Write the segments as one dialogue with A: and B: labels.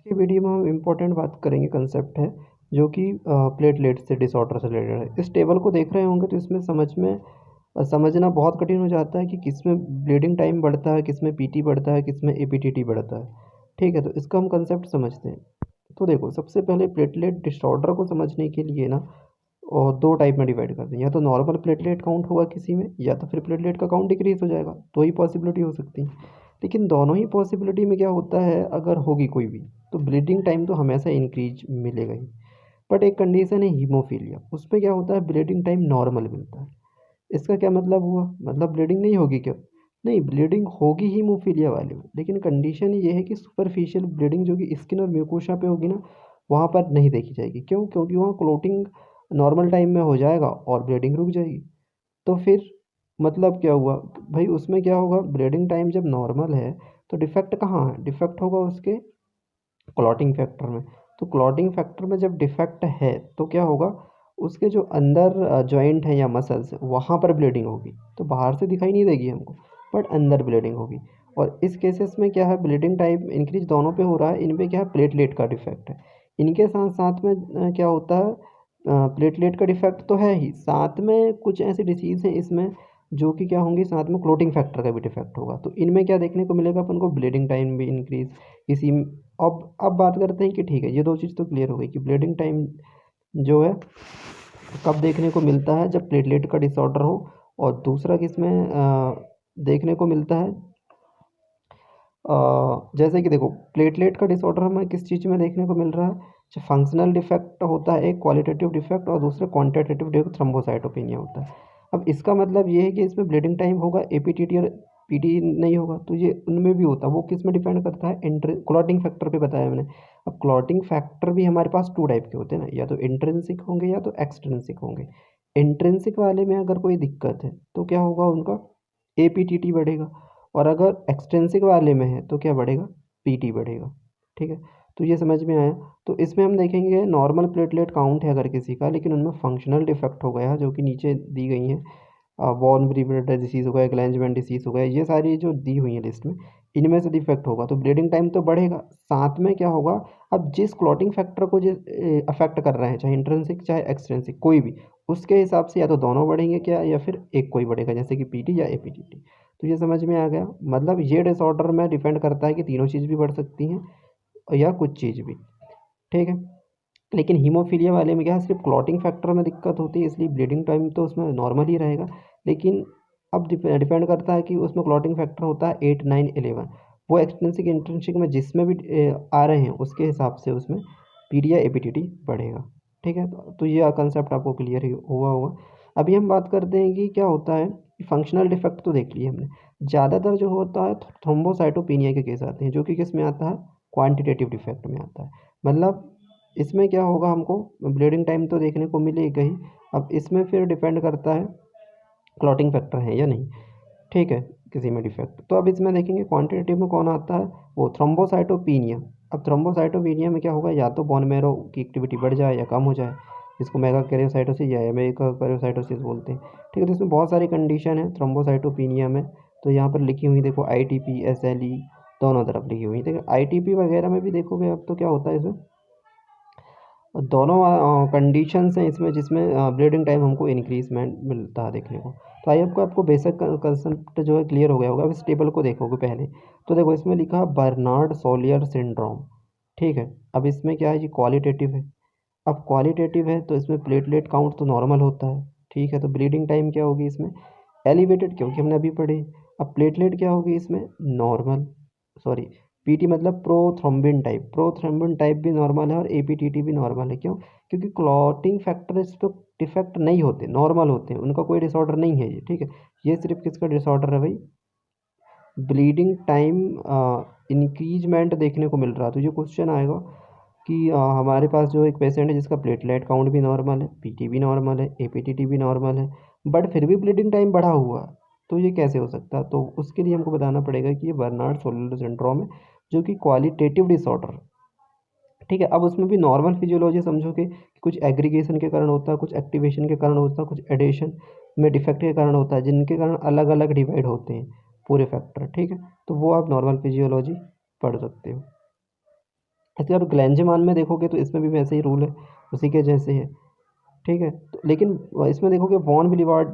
A: की वीडियो में हम इम्पोर्टेंट बात करेंगे, कंसेप्ट है जो कि प्लेटलेट से डिसऑर्डर से रिलेटेड है। इस टेबल को देख रहे होंगे तो इसमें समझना बहुत कठिन हो जाता है कि किस में ब्लीडिंग टाइम बढ़ता है, किस में पीटी बढ़ता है, किस में एपीटीटी बढ़ता है। ठीक है, तो इसका हम कंसेप्ट समझते हैं। तो देखो, सबसे पहले प्लेटलेट डिसऑर्डर को समझने के लिए ना और दो टाइप में डिवाइड करते हैं। या तो नॉर्मल प्लेटलेट काउंट होगा किसी में, या तो फिर प्लेटलेट का काउंट डिक्रीज हो जाएगा। दो ही पॉसिबिलिटी हो सकती है। लेकिन दोनों ही पॉसिबिलिटी में क्या होता है, अगर होगी कोई भी तो ब्लीडिंग टाइम तो हमेशा इंक्रीज मिलेगा ही। बट एक कंडीशन है हीमोफीलिया, उस पर क्या होता है, ब्लीडिंग टाइम नॉर्मल मिलता है। इसका क्या मतलब हुआ, मतलब ब्लीडिंग नहीं होगी क्या? नहीं, ब्लीडिंग होगी हीमोफीलिया वाले में, लेकिन कंडीशन ये है कि सुपरफिशियल ब्लीडिंग जो कि स्किन और म्यूकोशा पे होगी ना, वहाँ पर नहीं देखी जाएगी। क्यों? क्योंकि वहाँ क्लोटिंग नॉर्मल टाइम में हो जाएगा और ब्लीडिंग रुक जाएगी। तो फिर मतलब क्या हुआ भाई, उसमें क्या होगा, ब्लीडिंग टाइम जब नॉर्मल है तो डिफेक्ट कहाँ है, डिफेक्ट होगा उसके क्लॉटिंग फैक्टर में। तो क्लॉटिंग फैक्टर में जब डिफेक्ट है तो क्या होगा, उसके जो अंदर जॉइंट है या मसल्स वहाँ पर ब्लीडिंग होगी। तो बाहर से दिखाई नहीं देगी हमको, बट अंदर ब्लीडिंग होगी। और इस केसेस में क्या है, ब्लीडिंग टाइप इंक्रीज दोनों पे हो रहा है। इन पे क्या है, प्लेटलेट का डिफेक्ट है। इनके साथ साथ में क्या होता है, प्लेटलेट का डिफेक्ट तो है ही, साथ में कुछ ऐसी डिसीज़ हैं इसमें जो कि क्या होंगी, साथ में क्लोटिंग फैक्टर का भी डिफेक्ट होगा। तो इनमें क्या देखने को मिलेगा अपन को, ब्लीडिंग टाइम भी इंक्रीज इसी। अब बात करते हैं कि ठीक है, ये दो चीज़ तो क्लियर हो गई कि ब्लीडिंग टाइम जो है कब देखने को मिलता है, जब प्लेटलेट का डिसऑर्डर हो। और दूसरा किसमें देखने को मिलता है, जैसे कि देखो, प्लेटलेट का डिसऑर्डर हमें किस चीज़ में देखने को मिल रहा है, जो फंक्शनल डिफेक्ट होता है एक, क्वालिटेटिव डिफेक्ट, और दूसरा क्वांटिटेटिव डिफेक्ट, थ्रोम्बोसाइटोपेनिया होता है। अब इसका मतलब ये है कि इसमें ब्लीडिंग टाइम होगा, एपीटीटी और पीटी नहीं होगा। तो ये उनमें भी होता है, वो किस में डिपेंड करता है, क्लॉटिंग फैक्टर पे बताया मैंने। अब क्लॉटिंग फैक्टर भी हमारे पास टू टाइप के होते हैं ना, या तो इंट्रिंसिक होंगे या तो एक्सट्रिंसिक होंगे। इंट्रिंसिक वाले में अगर कोई दिक्कत है तो क्या होगा, उनका एपीटीटी बढ़ेगा। और अगर एक्सट्रिंसिक वाले में है तो क्या बढ़ेगा, पीटी बढ़ेगा। ठीक है, तो ये समझ में आया। तो इसमें हम देखेंगे नॉर्मल प्लेटलेट काउंट है अगर किसी का, लेकिन उनमें फंक्शनल डिफेक्ट हो गया जो कि नीचे दी गई हैं, वॉर्न ब्रीवियर डिसीज़ हो गया, ग्लैंजमैन डिसीज़ हो गया, ये सारी जो दी हुई है लिस्ट में, इनमें से डिफेक्ट होगा तो ब्लीडिंग टाइम तो बढ़ेगा। साथ में क्या होगा, अब जिस क्लॉटिंग फैक्टर को जिस अफेक्ट कर रहे हैं, चाहे इंट्रिंसिक चाहे एक्सट्रिंसिक कोई भी, उसके हिसाब से या तो दोनों बढ़ेंगे क्या, या फिर एक कोई बढ़ेगा, जैसे कि पीटी या एपीटीटी। तो ये समझ में आ गया, मतलब ये डिसऑर्डर में डिपेंड करता है कि तीनों चीज़ भी बढ़ सकती हैं या कुछ चीज़ भी। ठीक है, लेकिन हीमोफीलिया वाले में क्या है, सिर्फ क्लॉटिंग फैक्टर में दिक्कत होती है, इसलिए ब्लीडिंग टाइम तो उसमें नॉर्मल ही रहेगा। लेकिन अब डिपेंड करता है कि उसमें क्लॉटिंग फैक्टर होता है 8, 9, 11। वो एक्सट्रिंसिक इंट्रिंसिक में जिसमें भी आ रहे हैं उसके हिसाब से उसमें पीडी या एपीटीटी बढ़ेगा। ठीक है, तो ये कंसेप्ट आपको क्लियर ही हुआ होगा। अभी हम बात करते हैं कि क्या होता है, फंक्शनल डिफेक्ट तो देख लिए हमने। ज़्यादातर जो होता है थ्रोम्बोसाइटोपेनिया के केस आते हैं, जो कि किस में आता है, क्वांटिटेटिव डिफेक्ट में आता है। मतलब इसमें क्या होगा, हमको ब्लीडिंग टाइम तो देखने को मिलेगा ही। अब इसमें फिर डिपेंड करता है क्लॉटिंग फैक्टर है या नहीं। ठीक है, किसी में डिफेक्ट। तो अब इसमें देखेंगे क्वांटिटेटिव में कौन आता है, वो थ्रोम्बोसाइटोपेनिया। अब थ्रोम्बोसाइटोपेनिया में क्या होगा, या तो बोन मैरो की एक्टिविटी बढ़ जाए या कम हो जाए, जिसको मेगा कैरियोसाइटोसिस या मेगा कैरियोसाइटोसिस बोलते हैं। ठीक है, तो इसमें बहुत सारी कंडीशन है थ्रोम्बोसाइटोपेनिया में। तो यहाँ पर लिखी हुई देखो, आईटीपी, एसएलई, दोनों तरफ लिखी हुई है। ठीक है, आईटीपी वगैरह में भी देखोगे अब तो क्या होता है इसमें, दोनों कंडीशंस हैं इसमें जिसमें ब्लीडिंग टाइम हमको इंक्रीजमेंट मिलता है देखने को। तो आई आपको बेसिक कंसेप्ट जो है क्लियर हो गया होगा। अब इस टेबल को देखोगे पहले, तो देखो इसमें लिखा बर्नार्ड सोलियर सिंड्रोम। ठीक है, अब इसमें क्या है, ये क्वालिटेटिव है। अब क्वालिटेटिव है तो इसमें प्लेटलेट काउंट तो नॉर्मल होता है। ठीक है, तो ब्लीडिंग टाइम क्या होगी इसमें, एलिवेटेड, क्योंकि हमने अभी पढ़े। अब प्लेटलेट क्या होगी इसमें, नॉर्मल, सॉरी, पीटी मतलब प्रोथ्रोम्बिन टाइप, प्रोथ्रोम्बिन टाइप भी नॉर्मल है और एपीटीटी भी नॉर्मल है। क्यों? क्योंकि क्लॉटिंग फैक्टर इस पर डिफेक्ट नहीं होते, नॉर्मल होते हैं, उनका कोई डिसऑर्डर नहीं है ये। ठीक है, ये सिर्फ किसका डिसऑर्डर है भाई, ब्लीडिंग टाइम इंक्रीजमेंट देखने को मिल रहा। तो ये क्वेश्चन आएगा कि हमारे पास जो एक पेशेंट है जिसका प्लेटलेट काउंट भी नॉर्मल है, पीटी भी नॉर्मल है, एपीटीटी भी नॉर्मल है, बट फिर भी ब्लीडिंग टाइम बढ़ा हुआ है, तो ये कैसे हो सकता है? तो उसके लिए हमको बताना पड़ेगा कि ये बर्नार्ड सोलर सिंड्रोम है, जो कि क्वालिटेटिव डिसऑर्डर। ठीक है, अब उसमें भी नॉर्मल फिजियोलॉजी समझोगे कि कुछ एग्रीगेशन के कारण होता है, कुछ एक्टिवेशन के कारण होता है, कुछ एडेशन में डिफेक्ट के कारण होता है, जिनके कारण अलग अलग डिवाइड होते हैं पूरे फैक्टर। ठीक है, तो वो आप नॉर्मल फिजियोलॉजी पढ़ सकते हो। इसके बाद ग्लैंजेमान में देखोगे तो इसमें भी वैसे ही रूल है, उसी के जैसे है, ठीक है। तो लेकिन इसमें देखोगे वॉन विलिवार्ड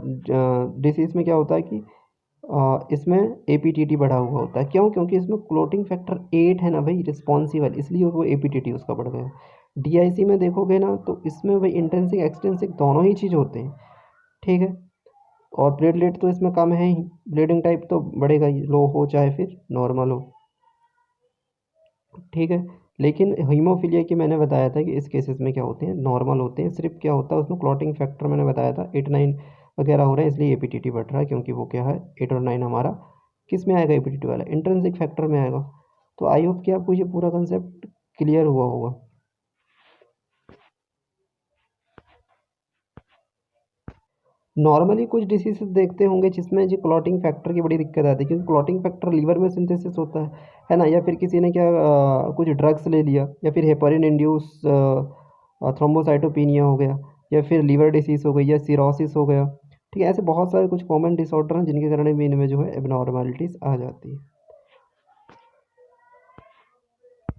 A: डिसीज़ में क्या होता है कि इसमें एपीटीटी बढ़ा हुआ होता है। क्यों? क्योंकि इसमें क्लोटिंग फैक्टर 8 है ना भाई, रिस्पॉन्सिबल, इसलिए वो एपीटीटी उसका बढ़ गया। डीआईसी में देखोगे ना तो इसमें भाई इंट्रिंसिक एक्सट्रिंसिक दोनों ही चीज़ होते हैं, ठीक है। और प्लेटलेट तो इसमें कम है ही, ब्लीडिंग टाइप तो बढ़ेगा ही, लो हो चाहे फिर नॉर्मल हो, ठीक है। लेकिन हीमोफीलिया की मैंने बताया था कि इस केसेस में क्या होते हैं, नॉर्मल होते हैं। सिर्फ क्या होता है उसमें क्लॉटिंग फैक्टर मैंने बताया था 8-9 वगैरह हो रहे हैं, इसलिए एपीटीटी बढ़ रहा है, क्योंकि वो क्या है 8 और 9 हमारा किस में आएगा, एपीटीटी वाला इंट्रिंसिक फैक्टर में आएगा। तो आई होप कि आपको ये पूरा कंसेप्ट क्लियर हुआ होगा। नॉर्मली कुछ डिसीजेस देखते होंगे जिसमें जी क्लॉटिंग फैक्टर की बड़ी दिक्कत आती है, क्योंकि क्लॉटिंग फैक्टर लीवर में सिंथेसिस होता है ना। या फिर किसी ने क्या कुछ ड्रग्स ले लिया, या फिर हेपरिन इंड्यूस थ्रोम्बोसाइटोपिनिया हो गया, या फिर लीवर डिसीज हो गई, या सिरोसिस हो गया, ठीक है। ऐसे बहुत सारे कुछ कॉमन डिसऑर्डर हैं जिनके कारण भी इनमें जो है एबनॉर्मलिटीज़ आ जाती है।